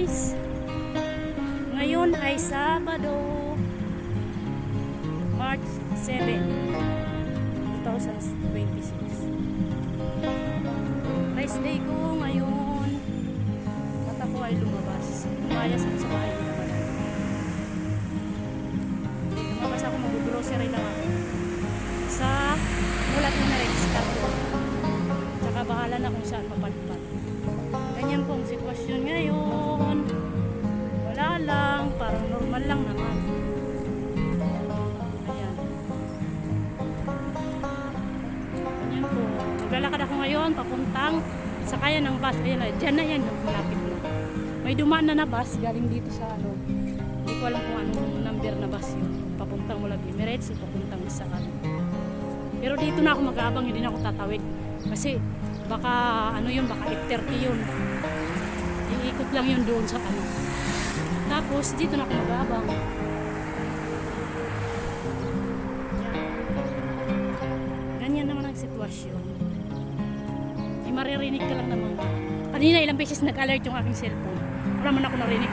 guys, ngayon ay Sabado, March 7, 2026. Rice day ko ngayon. At ako ay lumabas. Lumayas ako sa bahay naman. Lumabas ako, mag-grocery lang ako. Sa mulat na rin, tsaka bahala na kung saan mapalipat. Ganyan pong sitwasyon ngayon. Wala lang, parang normal lang naman. Ayan. Ganyan po. Maglalakad ako ngayon, papuntang sakayan ng bus. Ayan na, dyan na yan, malapit na. May dumaan na bus, galing dito sa ano. Hindi ko alam kung anong number na bus yun. Papuntang Mulabi, Miretsi, papuntang sa ano. Pero dito na ako mag-aabang, hindi na ako tatawid. Kasi baka ano yun, baka 8:30 yun. Iikot lang yun doon sa ano. Tapos dito na ako mag-aabang. Ganyan naman ang sitwasyon. May maririnig ka lang naman. Kanina ilang beses nag-alert yung aking cellphone. Wala man ako narinig.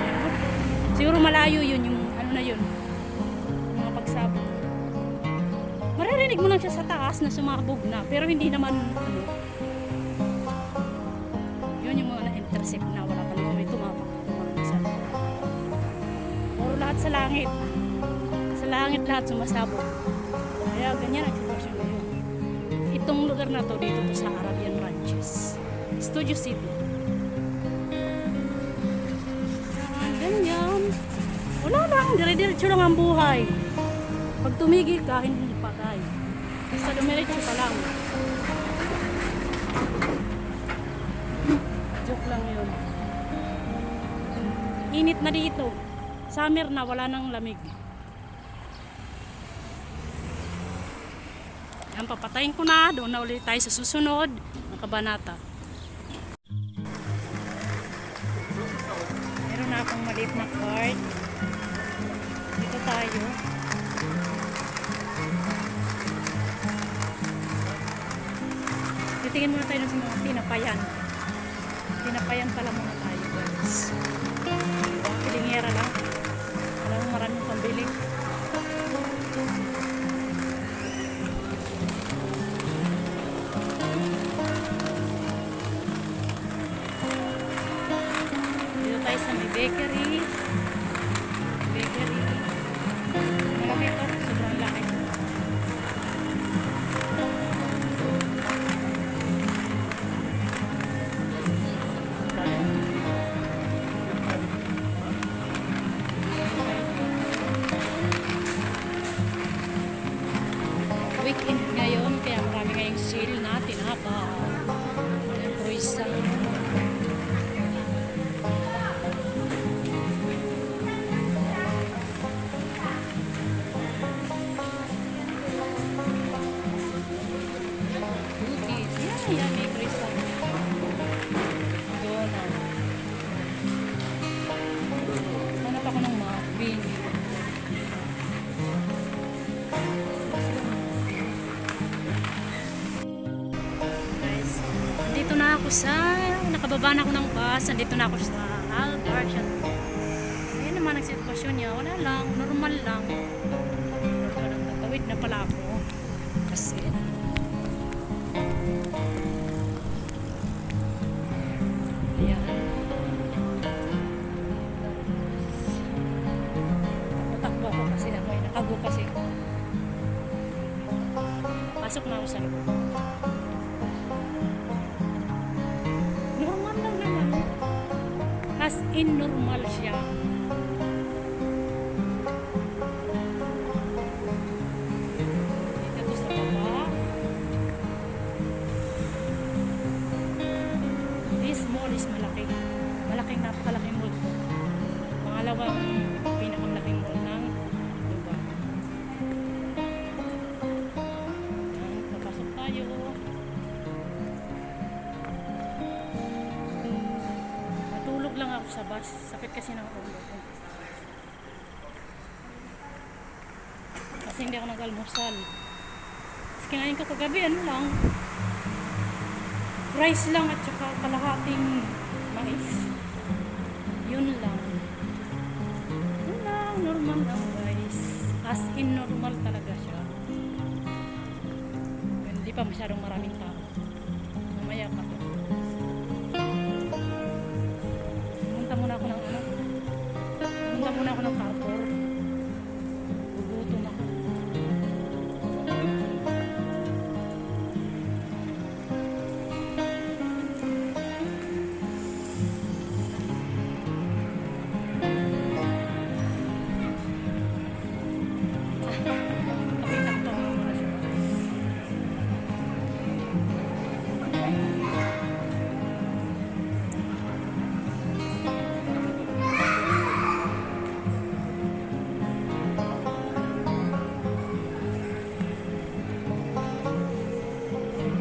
Siguro malayo yun, yung ano na yun, mga pagsabog. Maririnig mo lang siya sa taas na sumabog na, pero hindi naman ano, yun yung mga na-intercept na wala pa naman may tumapak sa puro lahat sa langit lahat sumasabog. Kaya ganyan ang sitwasyon ngayon. Itong lugar na to, dito to sa Arabian Ranches, Studio City. Ganyan, wala lang, dire-diretso lang ang buhay. Pag tumigil ka, hindi patay. Basta dumiretso ka lang. Joke lang yun. Init na dito. Summer na, wala nang lamig. Yan, papatayin ko na. Doon na ulit tayo sa susunod ng kabanata. Meron na akong maliit na card. Dito tayo. Titingin muna tayo sa mga tinapayan. Tinapayan pala muna tayo, guys. Pilingera lang. Alam mo, maraming pambili. Dito tayo sa may bakery. Bakery. Malaki ito. Sobrang laki. Weekend ngayon, kaya marami ngayong sale na tinapa. Ang kruisa. Cookies. Yan, may kruisa. Doon. Hanap ako ng muffin. Nandito na ako sa, nakababa na ako ng bus, nandito na ako sa Albar. Ayan naman ang sitwasyon niya, wala lang, normal lang. Tatawid na pala ako. Kasi, ayan. Natakbo ako kasi, nakago kasi. Pasok na ako sa loob. Normal lang naman. As in normal siya. Dito sa baba. This mall is malaki. Napakalaking mall. Pangalawang pinakamalaking mall ng Dubai. Yan, papasok tayo. Matulog lang ako sa bus. Sakit kasi ng ulo ko. Kasi hindi ako nag-almusal. Tapos kinain ko kagabi, ano lang, rice lang at saka kalahating mais. Yun lang. as in normal talaga siya. Hindi pa masyadong maraming tao. Mamaya pa. Punta muna ako ng ano? Punta muna ako ng Carrefour. Gugutom ako. Kapitak to muna siya.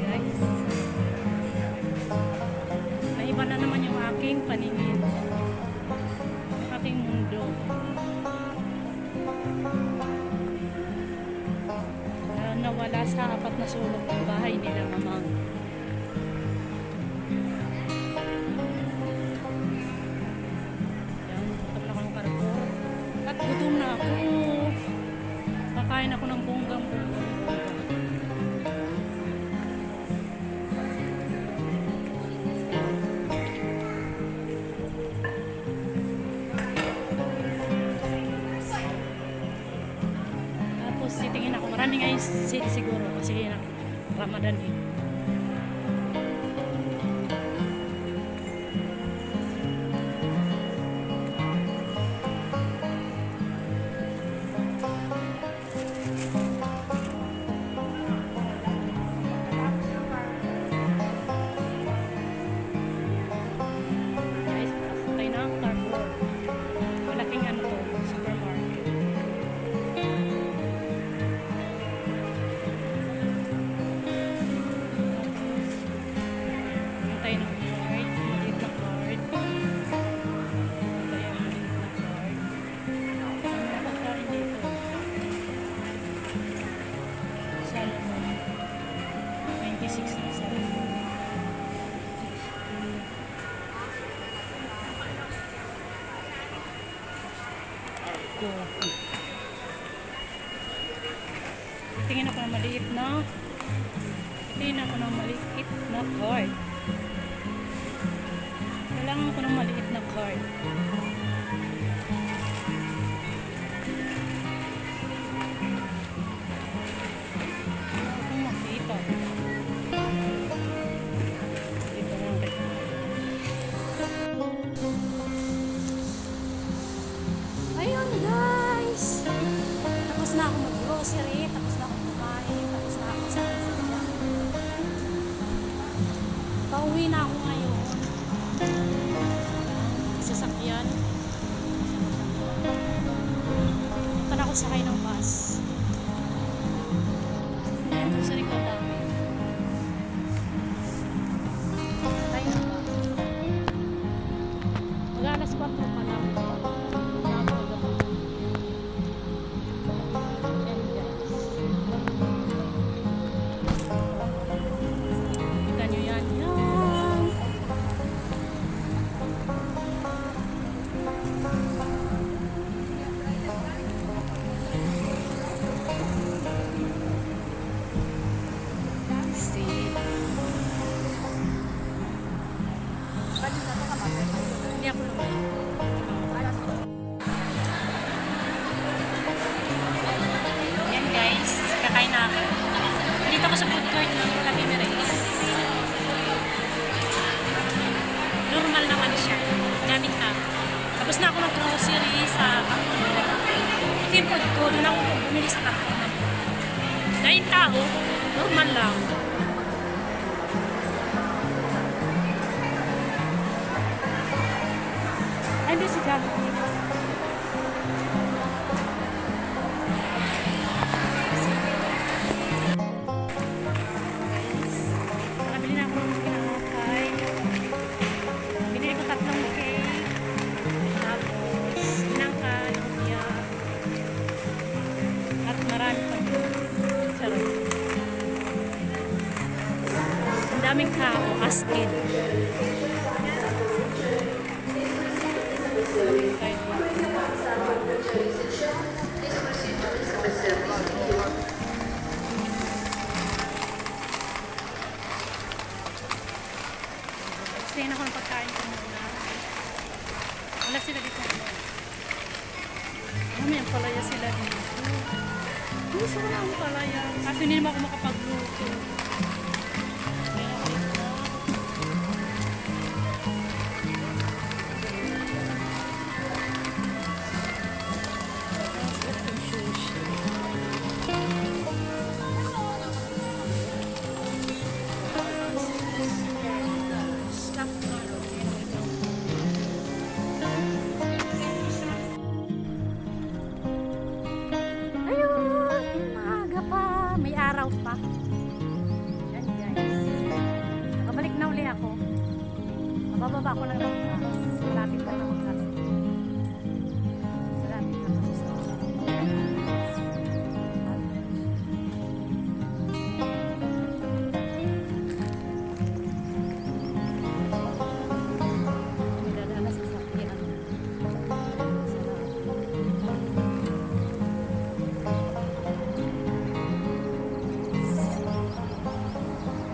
Guys, naiba na naman yung aking paningin, aking mundo. Nawala sa apat na sulok ng bahay nila mamang. Yan, gutom na ako ng Carrefour. At gutom na ako. Kakain ako ng bonggang-bonggang. Tapos titingin ako. Marami nga yung sale siguro kasi na Ramadan eh. Guys, tayo na ang Carrefour. Malaking ano to, supermarket. Tayo ng card, maliit na card. Tayo ang maliit na card. Ano na pagkain dito? Salmon. 26 na salmon. Coffee. Tingin ako ng maliit na card. Kailangan ko ng maliit na card. Wala akong makita. Dito lang kita. Ayun guys! Tapos na ako mag-grocery, tapos na ako kumain, tapos na ako sa sasakyan. Pauwi na ako ngayon. Sasakyan. Punta na ako sakay ng bus. Ayan doon sa likod namin. Sakay ng bus. Mag-alas 4 pa lang. Kita nyo yan. Yan. See. Hindi ako lumay. Yan guys, kakain na ako. Dito ako sa food court ng Labi Mirays. Normal naman siya. Gamit na. Tapos na ako mag-grocery sa Carrefour. Ito yung food ko. Doon ako bumili sa Carrefour. Dahil tao, normal lang. Ay, hindi siya. Nakabili na ako ng kinakay. Binili ko 3 cake. Tapos, pinangkay, lumpia. At marami pa. Sarap. Ang daming tao, as in. Wala sila dito. May ang palaya sila dito. Gusto ko na ang palaya. Kasi hindi naman ako makapagluto. Kaya wait lang. May araw pa. Yan guys. Nakabalik na uli ako. Mabababa ko lang ng gas. Malapit lang ng gas. Malapit lang ng gas. Dadala sa sakyan.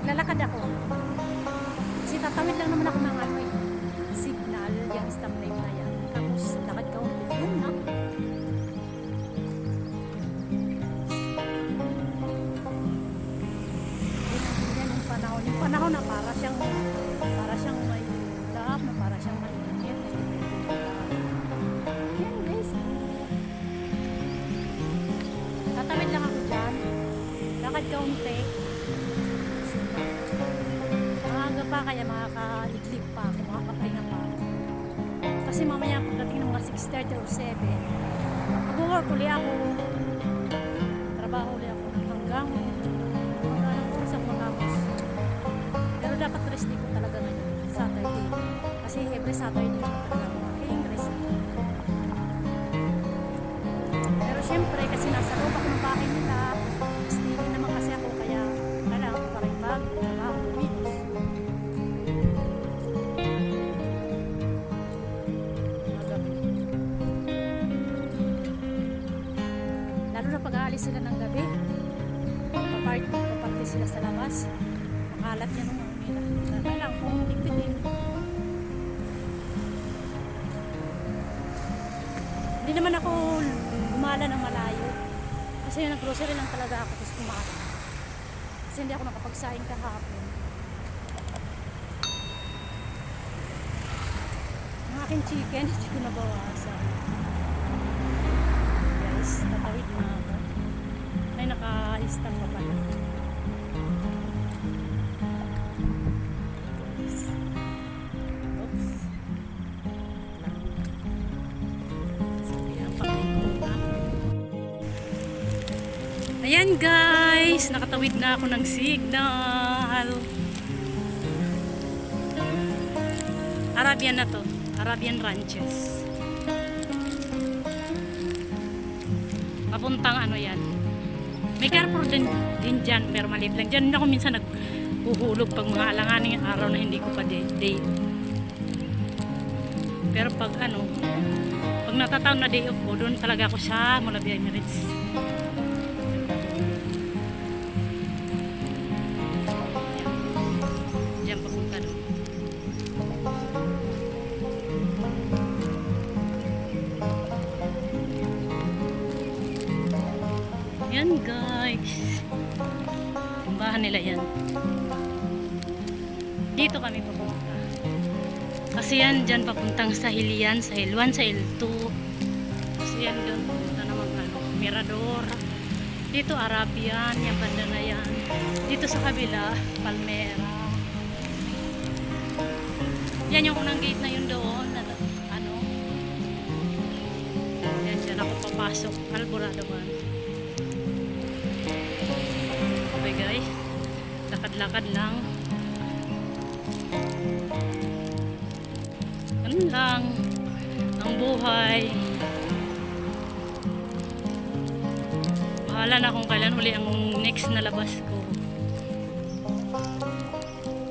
Lalakad ako. Kasi tatawid lang naman ako ng ano eh. Signal, yung stop light na yan. Tapos lakad ka ulit. Yun na. Yan yung panahon. Yung panahon na para siyang may ulap, na para siyang mainit. Yan guys. Tatawid lang ako dyan. Lakad ka unti. Pa kaya makakadiklik pa ako, makakapahinga pa ako. Kasi mamaya pagdating ng mga 6:30 or 7, mag-work uli ako. Trabaho uli ako hanggang anong oras ako matapos. Pero dapat rest day ko talaga ngayon, Saturday. Kasi every Saturday ko talaga ako rest day. Pero syempre, kasi nasa loob ako ng bahay nila, stay naman kasi ako, kaya kailangan ko pa rin trabaho, umilos. Lalo na pag-aalis sila ng gabi, paparty sila sa labas, makalat yan ng mga nila. Kailangan kong tigpitin. Hindi naman ako gumala ng malayo. Kasi nag-grocery lang talaga ako, tapos kumala. Kasi hindi ako nakapagsaing kahapon. Ang aking chicken, hindi ko nabawasan. Guys, tatawid na ako. May naka-stop pa pala. Guys. Oops. Sabi ang pakinggan na. Ayan guys, nakatawid na ako ng signal. Arabian na to. Arabian Ranches. Papuntang ano yan. May Carrefour din dyan, pero maliit lang. Dyan ako minsan naghuhulog pag mga alanganing araw na hindi ko pa day. Pero pag ano, pag natataon na day off ko, doon talaga ako sa Molabi Emirates. Diyan papunta doon. Yan guys, simbahan nila yan. Dito kami papunta kasi yan dyan papuntang Sahil yan, Sahil 1, Sahil 2. Kasi yan doon papunta naman ano, Mirador. Dito Arabian, yung banda na yan. Dito sa kabila Palmera. Yan yung unang gate na yun doon na, ano, yan dyan ako papasok, Alborada man. Okay guys, lakad-lakad lang. Ano lang ang buhay. Bahala na kung kailan uli ang next na labas ko.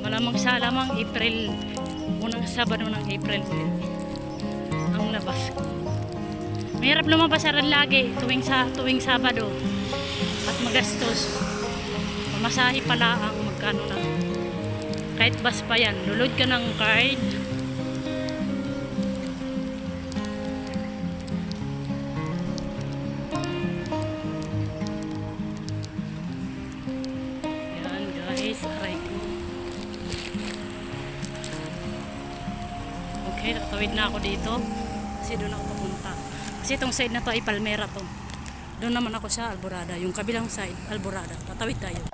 Malamang sa lamang April, unang Sabado ng April ulit ang labas ko. Mahirap lumabas lagi tuwing Sabado at magastos. Pamasahe pala ang magkano na. Kahit bus pa yan, lulod ka ng card. tatawid na ako dito. Kasi doon ako papunta. Kasi itong side na to ay Palmera to. Doon naman ako sa Alborada. Yung kabilang side, Alborada. Tatawid tayo.